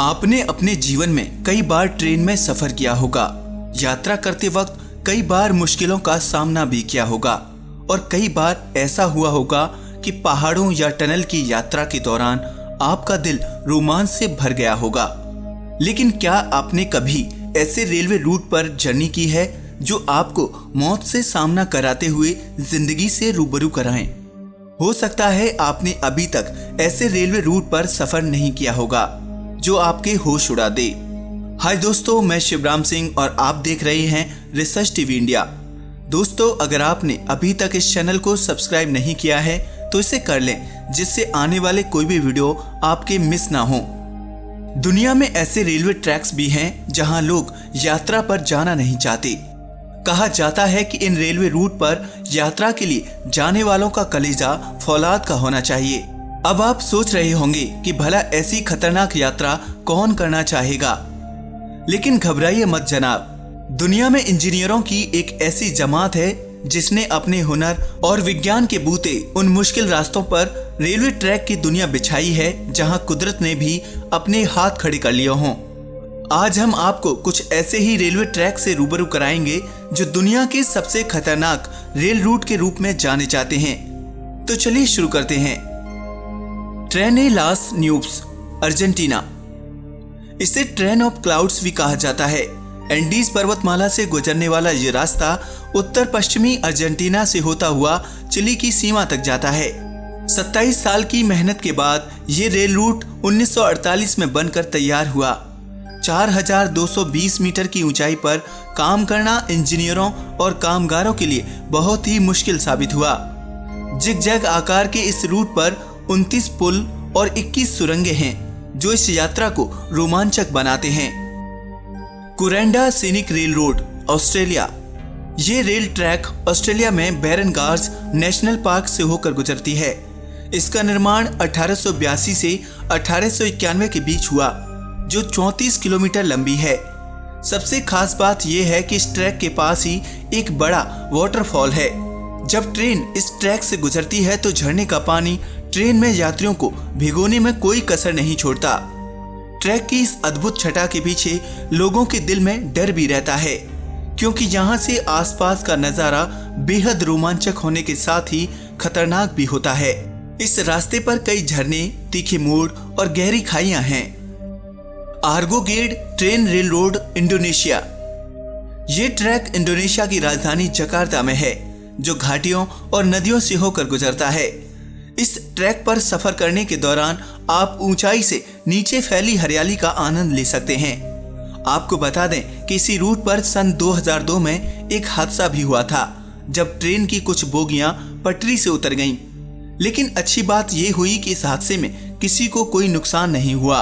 आपने अपने जीवन में कई बार ट्रेन में सफर किया होगा। यात्रा करते वक्त कई बार मुश्किलों का सामना भी किया होगा और कई बार ऐसा हुआ होगा कि पहाड़ों या टनल की यात्रा के दौरान आपका दिल रोमांच से भर गया होगा। लेकिन क्या आपने कभी ऐसे रेलवे रूट पर जर्नी की है जो आपको मौत से सामना कराते हुए जिंदगी से रूबरू कराएं? हो सकता है आपने अभी तक ऐसे रेलवे रूट पर सफर नहीं किया होगा जो आपके होश उड़ा दे। हाय दोस्तों, मैं शिवराम सिंह और आप देख रहे हैं रिसर्च टीवी इंडिया। दोस्तों, अगर आपने अभी तक इस चैनल को सब्सक्राइब नहीं किया है तो इसे कर लें, जिससे आने वाले कोई भी वीडियो आपके मिस ना हो। दुनिया में ऐसे रेलवे ट्रैक्स भी हैं जहां लोग यात्रा पर जाना नहीं चाहते। कहा जाता है कि इन रेलवे रूट पर यात्रा के लिए जाने वालों का कलेजा फौलाद का होना चाहिए। अब आप सोच रहे होंगे कि भला ऐसी खतरनाक यात्रा कौन करना चाहेगा, लेकिन घबराइए मत जनाब। दुनिया में इंजीनियरों की एक ऐसी जमात है जिसने अपने हुनर और विज्ञान के बूते उन मुश्किल रास्तों पर रेलवे ट्रैक की दुनिया बिछाई है जहां कुदरत ने भी अपने हाथ खड़े कर लिए हों। आज हम आपको कुछ ऐसे ही रेलवे ट्रैक से रूबरू कराएंगे जो दुनिया के सबसे खतरनाक रेल रूट के रूप में जाने जाते हैं। तो चलिए शुरू करते हैं। ट्रेन ए लास न्यूब्स, अर्जेंटीना। इसे ट्रेन ऑफ क्लाउड्स भी कहा जाता है। एंडीज पर्वतमाला से गुजरने वाला ये रास्ता उत्तर पश्चिमी अर्जेंटीना से होता हुआ चिली की सीमा तक जाता है। 27 साल की मेहनत के बाद ये रेल रूट 1948 में बनकर तैयार हुआ। 4220 मीटर की ऊंचाई पर काम करना इंजीनियरों और कामगारों के लिए बहुत ही मुश्किल साबित हुआ। जिगजैग आकार के इस रूट पर 29 पुल और 21 सुरंगें हैं जो इस यात्रा को रोमांचक बनाते हैं। कुरेंडा सीनिक रेल रोड, ऑस्ट्रेलिया। ये रेल ट्रैक ऑस्ट्रेलिया में बैरन गार्स नेशनल पार्क से होकर गुजरती है। इसका निर्माण 1882 से 1891 के बीच हुआ, जो 34 किलोमीटर लंबी है। सबसे खास बात यह है कि इस ट्रैक के पास ही एक बड़ा वाटरफॉल है। जब ट्रेन इस ट्रैक से गुजरती है तो झरने का पानी ट्रेन में यात्रियों को भिगोने में कोई कसर नहीं छोड़ता। ट्रैक की इस अद्भुत छटा के पीछे लोगों के दिल में डर भी रहता है, क्योंकि यहाँ से आसपास का नजारा बेहद रोमांचक होने के साथ ही खतरनाक भी होता है। इस रास्ते पर कई झरने, तीखे मोड़ और गहरी खाइयां हैं। Ergo gate train rail road, Indonesia. ये ट्रैक इंडोनेशिया की राजधानी जकार्ता में है, जो घाटियों और नदियों से होकर गुजरता है। इस ट्रैक पर सफर करने के दौरान आप ऊंचाई से नीचे फैली हरियाली का आनंद ले सकते हैं। आपको बता दें कि इसी रूट पर सन 2002 में एक हादसा भी हुआ था, जब ट्रेन की कुछ बोगियां पटरी से उतर गईं। लेकिन अच्छी बात यह हुई कि इस हादसे में किसी को कोई नुकसान नहीं हुआ।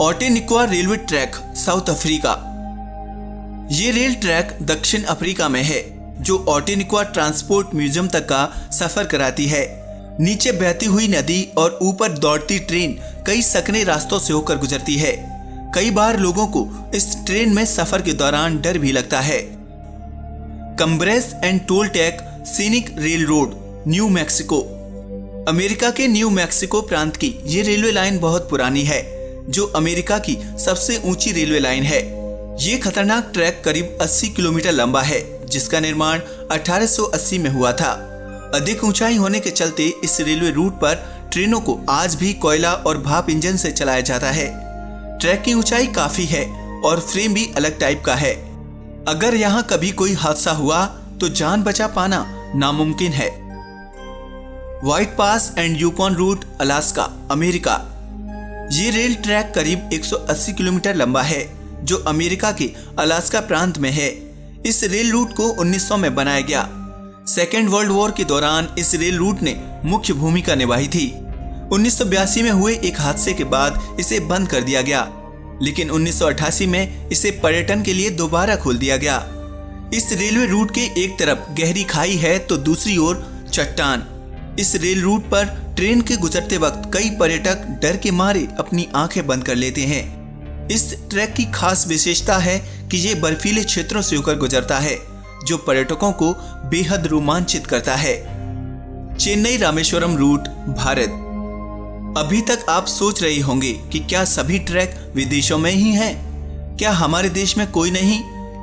ऑटेनिक्वा रेलवे ट्रैक, साउथ अफ्रीका। ये रेल ट्रैक दक्षिण अफ्रीका में है, जो ऑटेनिक्वा ट्रांसपोर्ट म्यूजियम तक का सफर कराती है। नीचे बहती हुई नदी और ऊपर दौड़ती ट्रेन कई सकने रास्तों से होकर गुजरती है। कई बार लोगों को इस ट्रेन में सफर के दौरान डर भी लगता है। Cumbres and Toltec scenic railroad, New Mexico. America के न्यू मैक्सिको प्रांत की ये रेलवे लाइन बहुत पुरानी है, जो अमेरिका की सबसे ऊंची रेलवे लाइन है। ये खतरनाक ट्रैक करीब 80 किलोमीटर लंबा है, जिसका निर्माण 1880 में हुआ था। अधिक ऊंचाई होने के चलते इस रेलवे रूट पर ट्रेनों को आज भी कोयला और भाप इंजन से चलाया जाता है। ट्रैक की ऊंचाई काफी है और फ्रेम भी अलग टाइप का है। अगर यहाँ कभी कोई हादसा हुआ तो जान बचा पाना नामुमकिन है। White Pass and Yukon Route, Alaska, America. ये रेल ट्रैक करीब 180 किलोमीटर लंबा है, जो अमेरिका के अलास्का प्रांत में है। इस रेल रूट को 1900 में बनाया गया। सेकेंड वर्ल्ड वॉर के दौरान इस रेल रूट ने मुख्य भूमिका निभाई थी। 1982 में हुए एक हादसे के बाद इसे बंद कर दिया गया, लेकिन 1988 में इसे पर्यटन के लिए दोबारा खोल दिया गया। इस रेलवे रूट के एक तरफ गहरी खाई है तो दूसरी ओर चट्टान। इस रेल रूट पर ट्रेन के गुजरते वक्त कई पर्यटक डर के मारे अपनी आंखें बंद कर लेते हैं। इस ट्रैक की खास विशेषता है कि ये बर्फीले क्षेत्रों से होकर गुजरता है, जो पर्यटकों को बेहद रोमांचित करता है। चेन्नई रामेश्वरम रूट, भारत। अभी तक आप सोच रही होंगे कि क्या सभी ट्रैक विदेशों में ही हैं? क्या हमारे देश में कोई नहीं?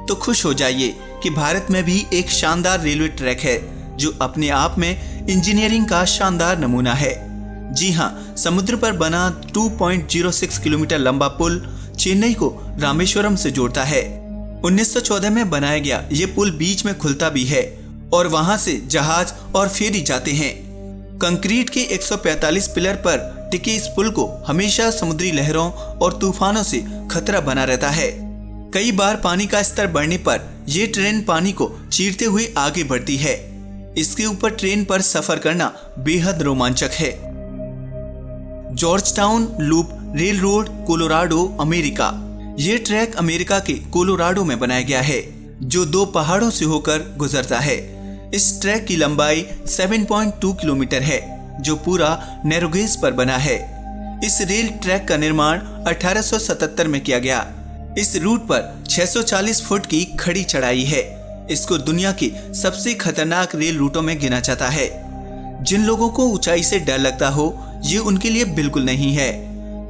तो खुश हो जाइए कि भारत में भी एक शानदार रेलवे ट्रैक है जो अपने आप में इंजीनियरिंग का शानदार नमूना है। जी हाँ, समुद्र पर बना 2.06 किलोमीटर लंबा पुल चेन्नई को रामेश्वरम से जोड़ता है। 1914 में बनाया गया ये पुल बीच में खुलता भी है और वहां से जहाज और फेरी जाते हैं। कंक्रीट के 145 पिलर पर टिके इस पुल को हमेशा समुद्री लहरों और तूफानों से खतरा बना रहता है। कई बार पानी का स्तर बढ़ने पर यह ट्रेन पानी को चीरते हुए आगे बढ़ती है। इसके ऊपर ट्रेन पर सफर करना बेहद रोमांचक है। George town loop rail road, Colorado, America. यह ट्रैक अमेरिका के कोलोराडो में बनाया गया है जो 2 पहाड़ों से होकर गुजरता है। इस ट्रैक की लंबाई 7.2 किलोमीटर है जो पूरा नैरोगेज पर बना है। इस रेल ट्रैक का निर्माण 1877 में किया गया। इस रूट पर 640 फुट की खड़ी चढ़ाई है। इसको दुनिया के सबसे खतरनाक रेल रूटों में गिना जाता है। जिन लोगों को ऊंचाई से डर लगता हो ये उनके लिए बिल्कुल नहीं है।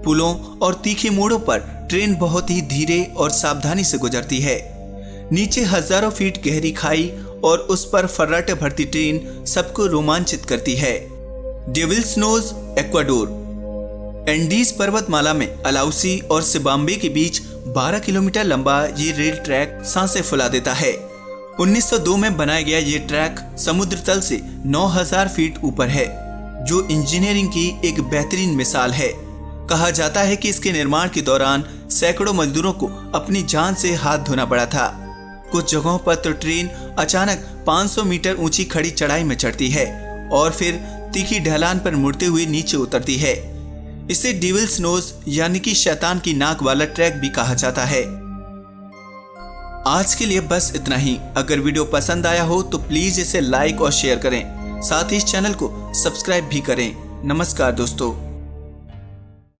पुलों और तीखे मोड़ों पर ट्रेन बहुत ही धीरे और सावधानी से गुजरती है। नीचे हजारों फीट गहरी खाई और उस पर फर्राटे भरती ट्रेन सबको रोमांचित करती है। Devils knows, Ecuador. एंडीज पर्वतमाला में अलाउसी और सिबाम्बे के बीच 12 किलोमीटर लंबा ये रेल ट्रैक सांसें फुला देता है। 1902 में बनाया गया ये ट्रैक समुद्र तल से 9000 फीट ऊपर है जो इंजीनियरिंग की एक बेहतरीन मिसाल है। कहा जाता है कि इसके निर्माण के दौरान सैकड़ों मजदूरों को अपनी जान से हाथ धोना पड़ा था। कुछ जगहों पर तो ट्रेन अचानक 500 मीटर ऊंची खड़ी चढ़ाई में चढ़ती है और फिर तीखी ढलान पर मुड़ते हुए नीचे उतरती है। इसे डेविल्स नोज यानी कि शैतान की नाक वाला ट्रैक भी कहा जाता है। आज के लिए बस इतना ही। अगर वीडियो पसंद आया हो तो प्लीज इसे लाइक और शेयर करें। साथ ही इस चैनल को सब्सक्राइब भी करें। नमस्कार दोस्तों।